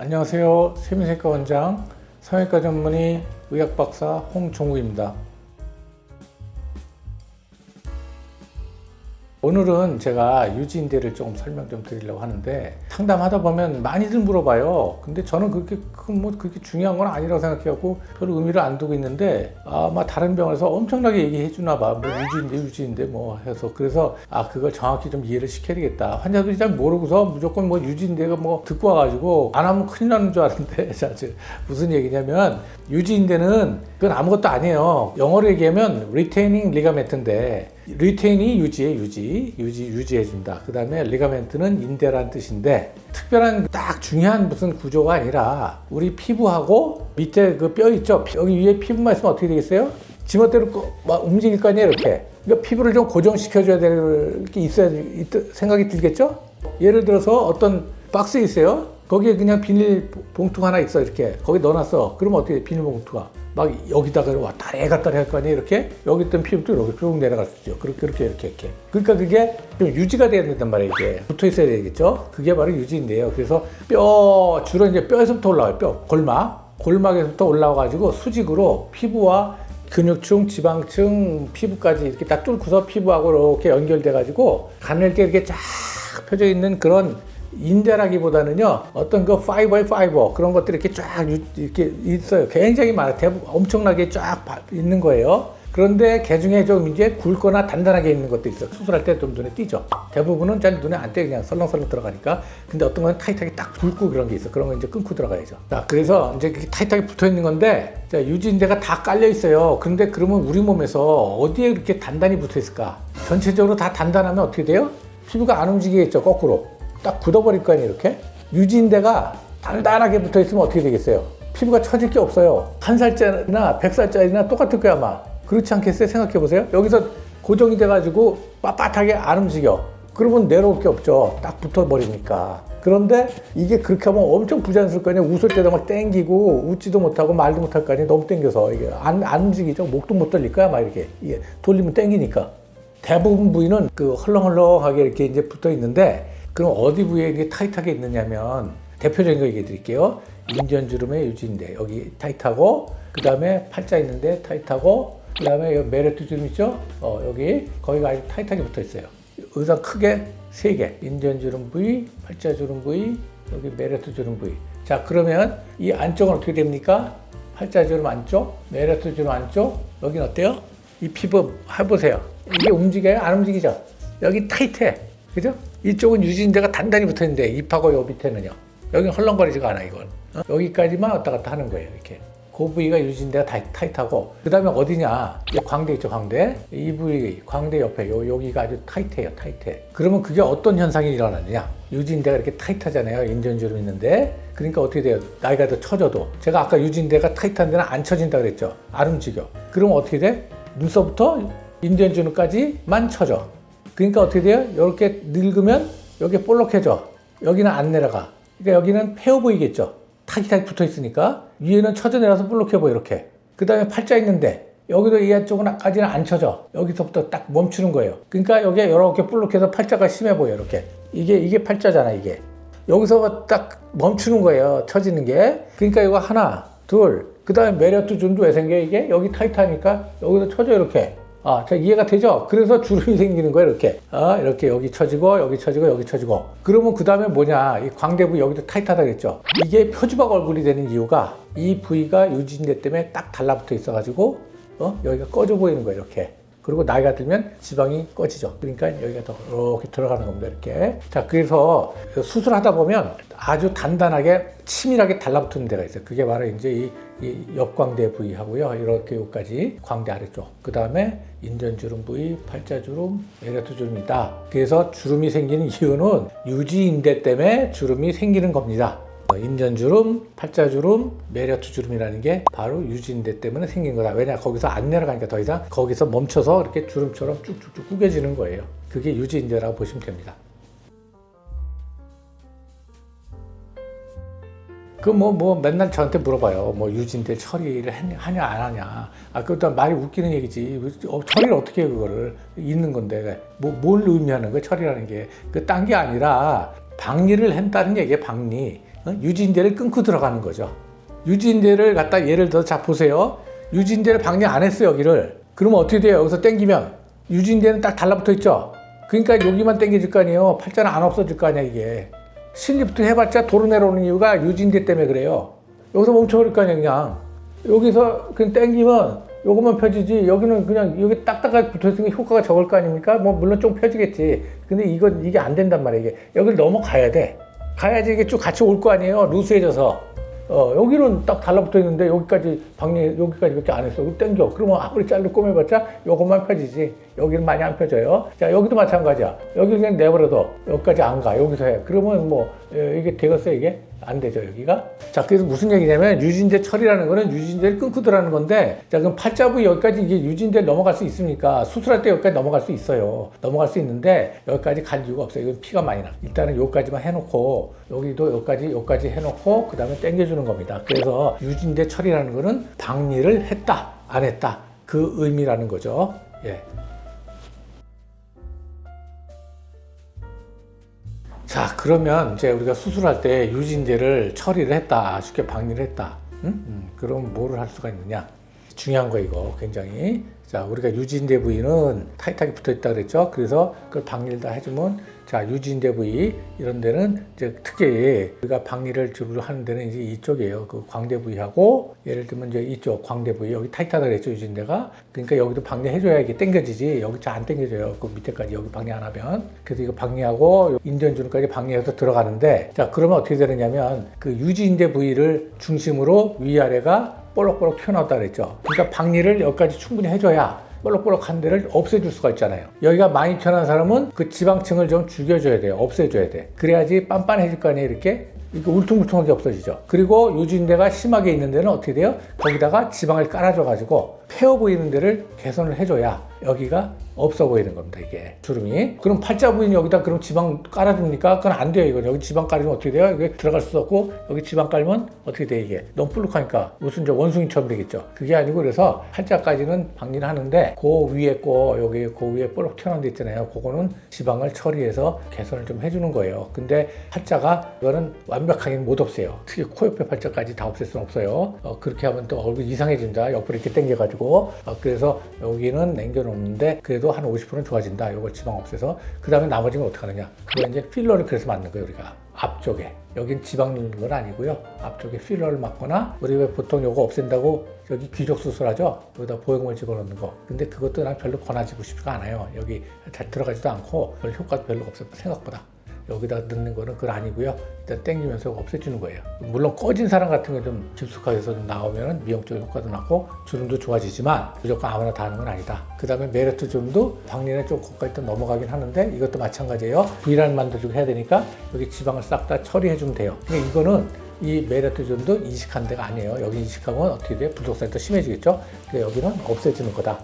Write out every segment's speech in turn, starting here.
안녕하세요. 세민세과 원장, 성형외과 전문의 의학박사 홍종우입니다. 오늘은 제가 유지인대를 조금 설명 좀 드리려고 하는데, 상담하다 보면 많이들 물어봐요. 근데 저는 그렇게 중요한 건 아니라고 생각해갖고 별로 의미를 안 두고 있는데, 아마 다른 병원에서 엄청나게 얘기해 주나 봐. 뭐 유지인대 뭐 해서. 그래서 그걸 정확히 좀 이해를 시켜야 되겠다. 환자들이 잘 모르고서 무조건 뭐 유지인대가 뭐 듣고 와가지고 안 하면 큰일 나는 줄 알았는데, 자, 무슨 얘기냐면, 유지인대는 그건 아무것도 아니에요. 영어로 얘기하면 retaining ligament인데, retain이 유지해준다. 그 다음에 ligament는 인대라는 뜻인데, 특별한 딱 중요한 무슨 구조가 아니라 우리 피부하고 밑에 그 뼈 있죠? 여기 위에 피부만 있으면 어떻게 되겠어요? 지멋대로 막 움직일 거 아니에요, 이렇게. 그러니까 피부를 좀 고정시켜줘야 될 게 있어야 생각이 들겠죠? 예를 들어서 어떤 박스 있어요. 거기에 그냥 비닐 봉투가 하나 있어, 이렇게. 거기 넣어놨어. 그러면 어떻게 돼? 비닐 봉투가. 막 여기다가 왔다 갔다 할 거 아니에요, 이렇게? 여기 있던 피부도 이렇게 쭉 내려갈 수 있죠. 이렇게. 그러니까 그게 좀 유지가 돼야 된단 말이에요, 이게. 붙어 있어야 되겠죠? 그게 바로 유지인데요. 그래서 주로 이제 뼈에서부터 올라와요, 골막에서부터 올라와가지고 수직으로 피부와 근육층, 지방층, 피부까지 이렇게 딱 뚫고서 피부하고 이렇게 연결돼가지고 가늘게 이렇게 쫙 펴져 있는 그런 인대라기보다는요, 어떤 그 파이버 그런 것들이 이렇게 쫙 이렇게 있어요. 굉장히 많아요. 엄청나게 쫙 있는 거예요. 그런데 그 중에 좀 이제 굵거나 단단하게 있는 것도 있어요. 수술할 때 좀 눈에 띄죠. 대부분은 잘 눈에 안 띄게 그냥 설렁설렁 들어가니까. 근데 어떤 건 타이트하게 딱 굵고 그런 게 있어. 그런 건 이제 끊고 들어가야죠. 자, 그래서 이제 타이트하게 붙어 있는 건데, 자, 유지인대가 다 깔려 있어요. 근데 그러면 우리 몸에서 어디에 이렇게 단단히 붙어 있을까? 전체적으로 다 단단하면 어떻게 돼요? 피부가 안 움직이겠죠, 거꾸로. 딱 굳어버릴 거 아니에요, 이렇게? 유지인대가 단단하게 붙어 있으면 어떻게 되겠어요? 피부가 처질 게 없어요. 1살짜리나 100살짜리나 똑같을 거야, 아마. 그렇지 않겠어요? 생각해 보세요. 여기서 고정이 돼가지고 빳빳하게 안 움직여. 그러면 내려올 게 없죠. 딱 붙어버리니까. 그런데 이게 그렇게 하면 엄청 부자연스러울 거 아니에요. 웃을 때도 막 땡기고 웃지도 못하고 말도 못할 거 아니에요. 너무 땡겨서. 이게 안 움직이죠. 목도 못 돌릴 거야, 막 이렇게. 이게 돌리면 땡기니까. 대부분 부위는 그 헐렁헐렁하게 이렇게 이제 붙어 있는데, 그럼 어디 부위에 이게 타이트하게 있느냐면, 대표적인 거 얘기해 드릴게요. 인전주름의 유지인대. 여기 타이트하고, 그 다음에 팔자 있는데 타이트하고, 그 다음에 여기 메르트 주름 있죠? 여기, 거기가 아주 타이트하게 붙어 있어요. 의상 크게 3개. 인전주름 부위, 팔자주름 부위, 여기 메르트 주름 부위. 자, 그러면 이 안쪽은 어떻게 됩니까? 팔자주름 안쪽, 메르트 주름 안쪽, 여기는 어때요? 이 피부 해보세요. 이게 움직여요? 안 움직이죠? 여기 타이트해. 그죠? 이쪽은 유지인대가 단단히 붙어 있는데, ip하고 요 밑에는요. 여기는 헐렁거리지가 않아, 이건. 여기까지만 왔다 갔다 하는 거예요, 이렇게. 그 부위가 유지인대가 타이트하고, 그 다음에 어디냐? 광대 있죠, 광대. 이 부위, 광대 옆에, 여기가 아주 타이트해요, 타이트해. 그러면 그게 어떤 현상이 일어나느냐? 유지인대가 이렇게 타이트하잖아요, 인전주름 있는데. 그러니까 어떻게 돼요? 나이가 더 처져도. 제가 아까 유지인대가 타이트한 데는 안 처진다 그랬죠? 안 움직여. 그러면 어떻게 돼? 눈썹부터 인전주름까지만 처져. 그러니까 어떻게 돼요? 이렇게 늙으면 여기 볼록해져. 여기는 안 내려가. 그러니까 여기는 패어 보이겠죠? 타이트하게 붙어 있으니까. 위에는 처져 내려서 볼록해 보여, 이렇게. 그 다음에 팔자 있는데, 여기도 이 안쪽까지는 안 처져. 여기서부터 딱 멈추는 거예요. 그러니까 여기가 이렇게 볼록해서 팔자가 심해 보여, 이렇게. 이게 팔자잖아, 이게. 여기서 딱 멈추는 거예요, 처지는 게. 그러니까 이거 하나, 둘, 그 다음에 메리어트 준도 왜 생겨, 이게? 여기 타이트하니까 여기도 처져, 이렇게. 자, 이해가 되죠? 그래서 주름이 생기는 거예요, 이렇게. 이렇게 여기 처지고, 여기 처지고, 여기 처지고. 그러면 그 다음에 뭐냐? 이 광대 부위 여기도 타이트하다 그랬죠? 이게 표주박 얼굴이 되는 이유가, 이 부위가 유지인대 때문에 딱 달라붙어 있어가지고, 여기가 꺼져 보이는 거예요, 이렇게. 그리고 나이가 들면 지방이 꺼지죠. 그러니까 여기가 더 이렇게 들어가는 겁니다, 이렇게. 자, 그래서 수술하다 보면 아주 단단하게, 치밀하게 달라붙는 데가 있어요. 그게 바로 이제 이 옆광대 부위하고요. 이렇게 여기까지 광대 아래쪽. 그 다음에 인전주름 부위, 팔자주름, 메르트 주름이다. 그래서 주름이 생기는 이유는 유지인대 때문에 주름이 생기는 겁니다. 인전주름, 팔자주름, 메르트 주름이라는 게 바로 유지인대 때문에 생긴 거다. 왜냐? 거기서 안 내려가니까 더 이상 거기서 멈춰서 이렇게 주름처럼 쭉쭉쭉 구겨지는 거예요. 그게 유지인대라고 보시면 됩니다. 맨날 저한테 물어봐요. 유지인대 처리를 하냐, 안 하냐. 그것도 말이 웃기는 얘기지. 처리를 어떻게 해, 그거를. 있는 건데. 뭘 의미하는 거야, 처리라는 게. 딴 게 아니라, 박리를 한다는 얘기예요, 박리. 유지인대를 끊고 들어가는 거죠. 유지인대를 갖다 예를 들어 자 보세요. 유지인대를 방리 안 했어요 여기를. 그러면 어떻게 돼요? 여기서 당기면 유지인대는 딱 달라붙어 있죠. 그러니까 여기만 당겨질 거 아니에요. 팔자는 안 없어질 거 아니야 이게. 실리프트 해봤자 도로 내려오는 이유가 유지인대 때문에 그래요. 여기서 멈춰버릴 거 아니야 그냥. 여기서 그냥 당기면 요것만 펴지지 여기는 그냥 여기 딱딱하게 붙어있으니까 효과가 적을 거 아닙니까? 뭐 물론 좀 펴지겠지. 근데 이게 안 된단 말이야 이게. 여기를 넘어가야 돼. 가야지 이게 쭉 같이 올 거 아니에요. 루스해져서. 여기는 딱 달라붙어 있는데 여기까지 방리 여기까지밖에 안 했어. 당겨. 그러면 아무리 잘로 꼬매봤자 요것만 펴지지. 여기는 많이 안 펴져요. 자 여기도 마찬가지야. 여기 그냥 내버려둬. 여기까지 안 가. 여기서 해. 그러면 뭐 이게 되겠어요 이게? 안 되죠 여기가. 자 그래서 무슨 얘기냐면 유지인대 처리라는 거는 유지인대를 끊고 들어가는 건데, 자 그럼 팔자부 여기까지 이게 유지인대를 넘어갈 수 있습니까? 수술할 때 여기까지 넘어갈 수 있어요. 넘어갈 수 있는데 여기까지 갈 이유가 없어요. 이건 피가 많이 나. 일단은 여기까지만 해놓고 여기도 여기까지 해놓고 그 다음에 당겨주는 겁니다. 그래서 유지인대 처리라는 거는 방리를 했다 안 했다 그 의미라는 거죠. 예. 자 그러면 이제 우리가 수술할 때 유지인대를 처리를 했다, 쉽게 방리를 했다. 그럼 뭐를 할 수가 있느냐? 중요한 거 이거 굉장히. 자 우리가 유지인대 부위는 타이트하게 붙어 있다 그랬죠. 그래서 그걸 방리를 다 해주면, 자 유지인대 부위 이런 데는 이제 특히 우리가 방리를 주로 하는 데는 이제 이쪽이에요. 그 광대 부위하고, 예를 들면 이제 이쪽 광대 부위 여기 타이트하다 그랬죠 유지인대가. 그러니까 여기도 방리해줘야 이게 당겨지지. 여기 잘 안 당겨져요. 그 밑에까지 여기 방리 안 하면. 그래서 이거 방리하고 인대연주름까지 방리해서 들어가는데, 자 그러면 어떻게 되느냐면 그 유지인대 부위를 중심으로 위아래가 볼록볼록 튀어나왔다 그랬죠. 그러니까 방리를 여기까지 충분히 해줘야 볼록볼록한 데를 없애줄 수가 있잖아요. 여기가 많이 튀어나온 사람은 그 지방층을 좀 죽여줘야 돼요. 없애줘야 돼. 그래야지 빤빤해질 거 아니에요 이렇게. 이거 울퉁불퉁한 게 없어지죠. 그리고 유지인대가 심하게 있는 데는 어떻게 돼요? 거기다가 지방을 깔아줘가지고 폐어 보이는 데를 개선을 해줘야 여기가 없어 보이는 겁니다 이게 주름이. 그럼 팔자 부위는 여기다 그럼 지방 깔아줍니까? 그건 안 돼요 이건. 여기 지방 깔으면 어떻게 돼요? 이게 들어갈 수 없고, 여기 지방 깔면 어떻게 돼 이게? 너무 불룩하니까 무슨 저 원숭이처럼 되겠죠. 그게 아니고, 그래서 팔자까지는 방리를 하는데 그 위에 거 여기 그 위에 볼록 튀어나온 데 있잖아요. 그거는 지방을 처리해서 개선을 좀 해주는 거예요. 근데 팔자가 이거는 완벽하게는 못 없애요. 특히 코 옆에 팔자까지 다 없앨 수는 없어요. 그렇게 하면 또 얼굴 이상해진다. 옆으로 이렇게 당겨가지고. 그래서 여기는 남겨놓는데 그래도 한 50%는 좋아진다. 이걸 지방 없애서. 그 다음에 나머지는 어떻게 하느냐? 그거 이제 필러를 그래서 맞는 거예요 우리가. 앞쪽에. 여긴 지방 넣는 건 아니고요. 앞쪽에 필러를 맞거나, 우리 왜 보통 요거 없앤다고 여기 귀족 수술하죠? 여기다 보형물 집어넣는 거. 근데 그것도 난 별로 권하지고 싶지가 않아요. 여기 잘 들어가지도 않고 별 효과도 별로 없어요 생각보다. 여기다 넣는 거는 그건 아니고요. 일단 당기면서 없애주는 거예요. 물론 꺼진 사람 같은 거 좀 깊숙하게서 좀 나오면 미용적 효과도 나고 주름도 좋아지지만 무조건 아무나 다 하는 건 아니다. 그 다음에 메르트 주름도 방리는 좀 고가에 또 넘어가긴 하는데 이것도 마찬가지예요. V라인 만들어주고 해야 되니까 여기 지방을 싹 다 처리해주면 돼요. 근데 이거는 이 메르트 주름도 이식한 데가 아니에요. 여기 이식하면 어떻게 돼요? 불독성이 더 심해지겠죠? 근데 여기는 없애주는 거다.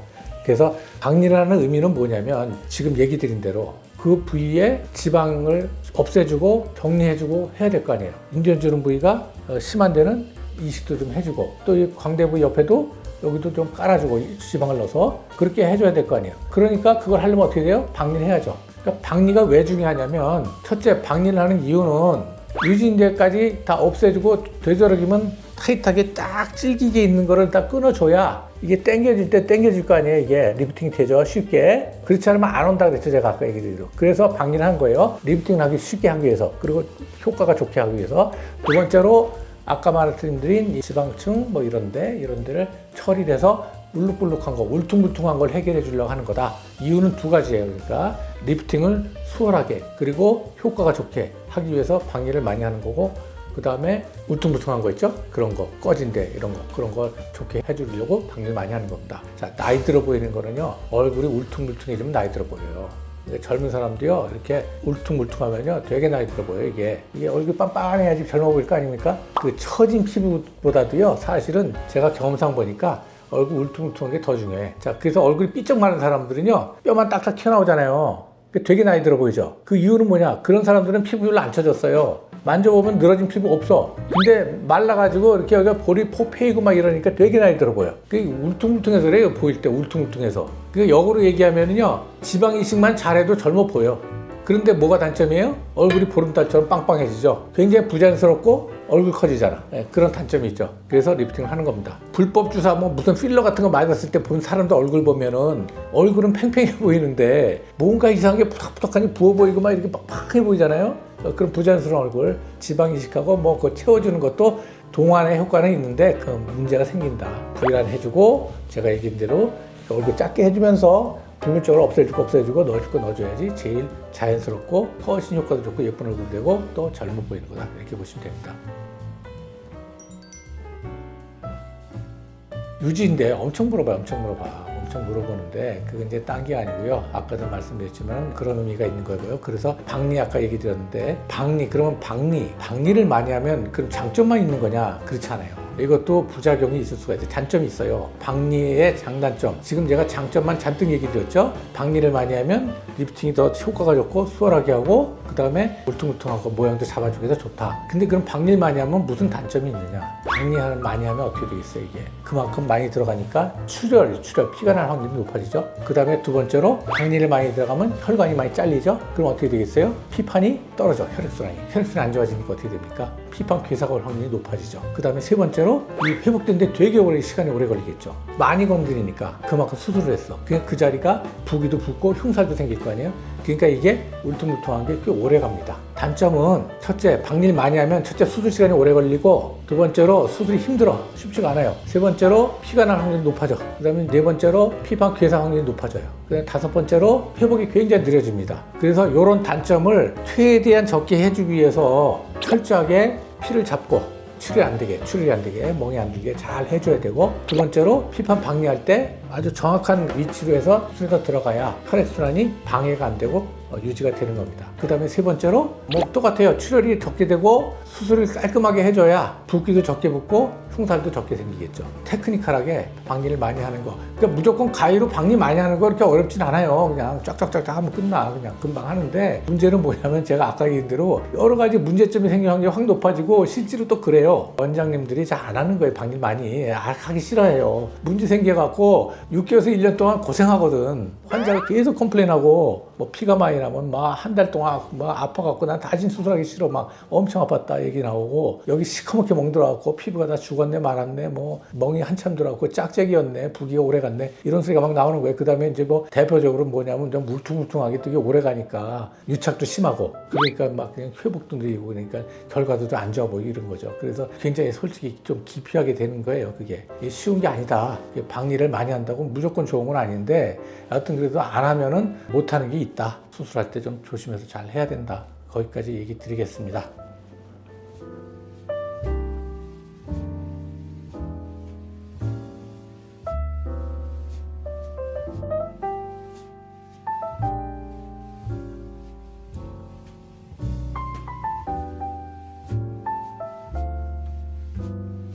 그래서 방리라는 의미는 뭐냐면 지금 얘기 드린 대로 그 부위에 지방을 없애주고 정리해주고 해야 될 거 아니에요. 인대연주름 부위가 심한 데는 이식도 좀 해주고, 또 이 광대 부위 옆에도 여기도 좀 깔아주고 지방을 넣어서 그렇게 해줘야 될 거 아니에요. 그러니까 그걸 하려면 어떻게 돼요? 방리를 해야죠. 그러니까 방리가 왜 중요하냐면, 첫째 방리를 하는 이유는 유지인대까지 다 없애주고 되도록이면 타이트하게 딱 질기게 있는 거를 다 끊어줘야 이게 당겨질 때 당겨질 거 아니에요. 이게 리프팅이 되죠 쉽게. 그렇지 않으면 안 온다 그랬죠 제가 아까 얘기 드리고. 그래서 방리를 한 거예요. 리프팅을 하기 쉽게 하기 위해서, 그리고 효과가 좋게 하기 위해서. 두 번째로 아까 말씀드린 이 지방층 뭐 이런 데를 처리를 해서 울룩불룩한 거, 울퉁불퉁한 걸 해결해 주려고 하는 거다. 이유는 두 가지예요. 그러니까 리프팅을 수월하게 그리고 효과가 좋게 하기 위해서 방리를 많이 하는 거고, 그 다음에 울퉁불퉁한 거 있죠? 그런 거, 꺼진 데 이런 거, 그런 걸 좋게 해주려고 방리를 많이 하는 겁니다. 자, 나이 들어 보이는 거는요, 얼굴이 울퉁불퉁해지면 나이 들어 보여요. 젊은 사람도요, 이렇게 울퉁불퉁하면요 되게 나이 들어 보여요. 이게 얼굴 빤빤해야지 젊어 보일 거 아닙니까? 그 처진 피부보다도요, 사실은 제가 경험상 보니까 얼굴 울퉁불퉁한 게 더 중요해. 자, 그래서 얼굴이 삐쩍 마른 사람들은요, 뼈만 딱딱 튀어나오잖아요. 되게 나이 들어 보이죠? 그 이유는 뭐냐? 그런 사람들은 피부 별로 안 처졌어요. 만져보면 늘어진 피부 없어. 근데 말라가지고 이렇게 여기가 볼이 포페이고 막 이러니까 되게 나이 들어 보여. 그게 울퉁불퉁해서 그래요. 보일 때 울퉁불퉁해서. 그 역으로 얘기하면은요, 지방 이식만 잘해도 젊어 보여. 그런데 뭐가 단점이에요? 얼굴이 보름달처럼 빵빵해지죠. 굉장히 부자연스럽고 얼굴 커지잖아. 그런 단점이 있죠. 그래서 리프팅을 하는 겁니다. 불법 주사 뭐 무슨 필러 같은 거 맞았을 때 본 사람도 얼굴 보면은 얼굴은 팽팽해 보이는데 뭔가 이상하게 푸덕푸덕하니 부어 보이고 막 이렇게 빡빡해 보이잖아요. 그런 부자연스러운 얼굴, 지방 이식하고 뭐 그거 채워주는 것도 동안의 효과는 있는데 그 문제가 생긴다. V라인 해주고 제가 얘기한 대로 얼굴 작게 해주면서 불균적으로 없애주고 넣어줄 거 넣어줘야지 제일 자연스럽고 훨씬 효과도 좋고 예쁜 얼굴 되고 또 젊어 보이는 거다. 이렇게 보시면 됩니다. 유지인데 엄청 물어봐요. 엄청 물어보는데 그건 이제 딴 게 아니고요. 아까도 말씀드렸지만 그런 의미가 있는 거고요. 그래서 박리 아까 얘기 드렸는데 그러면 박리를 많이 하면 그럼 장점만 있는 거냐? 그렇지 않아요. 이것도 부작용이 있을 수가 있어요. 단점이 있어요. 박리의 장단점. 지금 제가 장점만 잔뜩 얘기 드렸죠. 박리를 많이 하면 리프팅이 더 효과가 좋고 수월하게 하고 그 다음에 울퉁불퉁하고 모양도 잡아주기 더 좋다. 근데 그럼 박리를 많이 하면 무슨 단점이 있느냐? 박리를 많이 하면 어떻게 되겠어요 이게? 그만큼 많이 들어가니까 출혈, 피가 날 확률이 높아지죠. 그 다음에 두 번째로 박리를 많이 들어가면 혈관이 많이 잘리죠. 그럼 어떻게 되겠어요? 피판이 떨어져. 혈액순환이 안 좋아지니까 어떻게 됩니까? 피판 괴사가 올 확률이 높아지죠. 그 다음에 세 번째로 이 회복되는데 되게 시간이 오래 걸리겠죠. 많이 건드리니까 그만큼 수술을 했어. 그 자리가 부기도 붓고 흉살도 생길 거 아니에요. 그러니까 이게 울퉁불퉁한 게 꽤 오래 갑니다. 단점은 첫째, 박리를 많이 하면 첫째 수술 시간이 오래 걸리고 두 번째로 수술이 힘들어. 쉽지가 않아요. 세 번째로 피가 날 확률이 높아져. 그 다음에 네 번째로 피판 괴사 확률이 높아져요. 그다음에 다섯 번째로 회복이 굉장히 느려집니다. 그래서 이런 단점을 최대한 적게 해주기 위해서 철저하게 피를 잡고 출혈이 안 되게 멍이 안 들게 잘 해줘야 되고 두 번째로 피판 박리할 때 아주 정확한 위치로 해서 수술이 들어가야 혈액순환이 방해가 안 되고 유지가 되는 겁니다. 그 다음에 세 번째로 뭐 똑같아요. 출혈이 적게 되고 수술을 깔끔하게 해줘야 붓기도 적게 붓고 흉살도 적게 생기겠죠. 테크니컬하게 박리를 많이 하는 거. 그러니까 무조건 가위로 박리 많이 하는 거 그렇게 어렵진 않아요. 그냥 쫙쫙쫙 하면 끝나. 그냥 금방 하는데 문제는 뭐냐면 제가 아까 얘기한 대로 여러 가지 문제점이 생길 확률이 확 높아지고 실제로 또 그래요. 원장님들이 잘 안 하는 거예요. 박리 많이. 하기 싫어해요. 문제 생겨갖고 6개월에서 1년 동안 고생하거든. 환자가 계속 컴플레인하고 뭐 피가 많이 나면 막 한 달 동안 막 아파갖고 난 다신 수술하기 싫어 막 엄청 아팠다 얘기 나오고 여기 시커멓게 멍들어갖고 피부가 다 죽었네 말았네 뭐 멍이 한참 들어갖고 짝짝이었네 부기가 오래 갔네 이런 소리가 막 나오는 거예요. 그 다음에 이제 뭐 대표적으로 뭐냐면 좀 물퉁물퉁하게 되게 오래 가니까 유착도 심하고 그러니까 막 그냥 회복도 느리고 그러니까 결과도 안 좋아 보이고 이런 거죠. 그래서 굉장히 솔직히 좀 기피하게 되는 거예요. 그게 쉬운 게 아니다. 박리를 많이 한다고 무조건 좋은 건 아닌데 하여튼 그래도 안 하면은 못하는 게 있다. 수술할 때 좀 조심해서 잘 해야 된다. 거기까지 얘기 드리겠습니다.